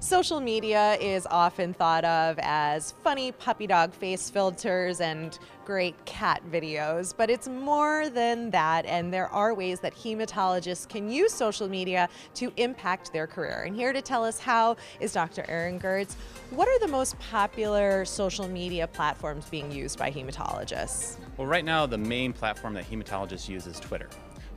Social media is often thought of as funny puppy dog face filters and great cat videos, but it's more than that, and there are ways that hematologists can use social media to impact their career. And here to tell us how is Dr. Erin Gertz. What are the most popular social media platforms being used by hematologists? Well, right now, the main platform that hematologists use is Twitter.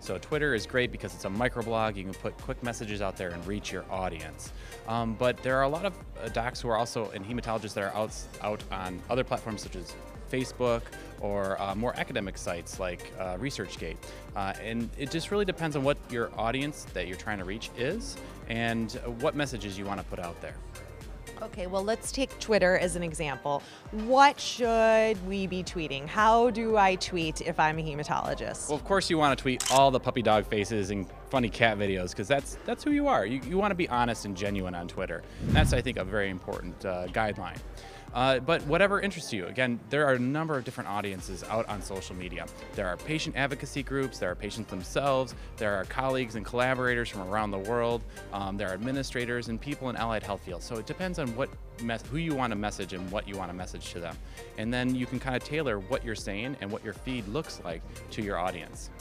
So Twitter is great because it's a microblog. You can put quick messages out there and reach your audience. But there are a lot of docs who are also, and hematologists that are out on other platforms such as Facebook or more academic sites like ResearchGate. And it just really depends on what your audience that you're trying to reach is and what messages you want to put out there. Okay, well, let's take Twitter as an example. What should we be tweeting? How do I tweet if I'm a hematologist? Well, of course you want to tweet all the puppy dog faces and funny cat videos because that's who you are. You want to be honest and genuine on Twitter. And that's, I think, a very important guideline. But whatever interests you, again, there are a number of different audiences out on social media. There are patient advocacy groups, there are patients themselves, there are colleagues and collaborators from around the world, there are administrators and people in allied health fields. So it depends on who you want to message and what you want to message to them. And then you can kind of tailor what you're saying and what your feed looks like to your audience.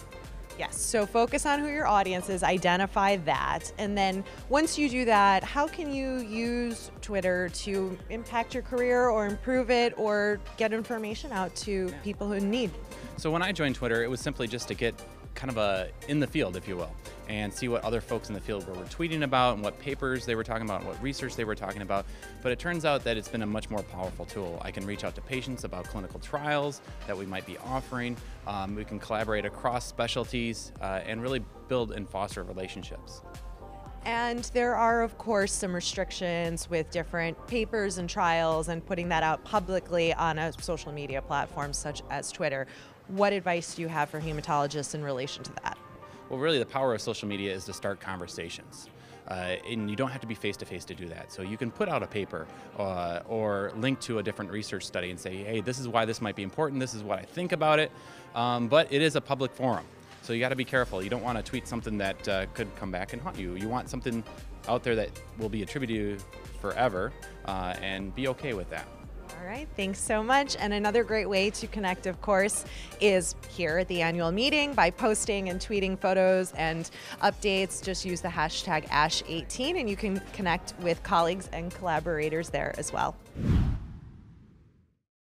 Yes, so focus on who your audience is, identify that, and then once you do that, how can you use Twitter to impact your career or improve it or get information out to people who need? So when I joined Twitter, it was simply just to get kind of in the field, if you will, and see what other folks in the field were tweeting about and what papers they were talking about and what research they were talking about. But it turns out that it's been a much more powerful tool. I can reach out to patients about clinical trials that we might be offering. We can collaborate across specialties and really build and foster relationships. And there are, of course, some restrictions with different papers and trials and putting that out publicly on a social media platform such as Twitter. What advice do you have for hematologists in relation to that? Well, really the power of social media is to start conversations. And you don't have to be face-to-face to do that. So you can put out a paper or link to a different research study and say, hey, this is why this might be important, this is what I think about it, but it is a public forum. So you got to be careful. You don't want to tweet something that could come back and haunt you. You want something out there that will be attributed to you forever and be okay with that. All right, thanks so much. And another great way to connect, of course, is here at the annual meeting by posting and tweeting photos and updates. Just use the hashtag ASH18 and you can connect with colleagues and collaborators there as well.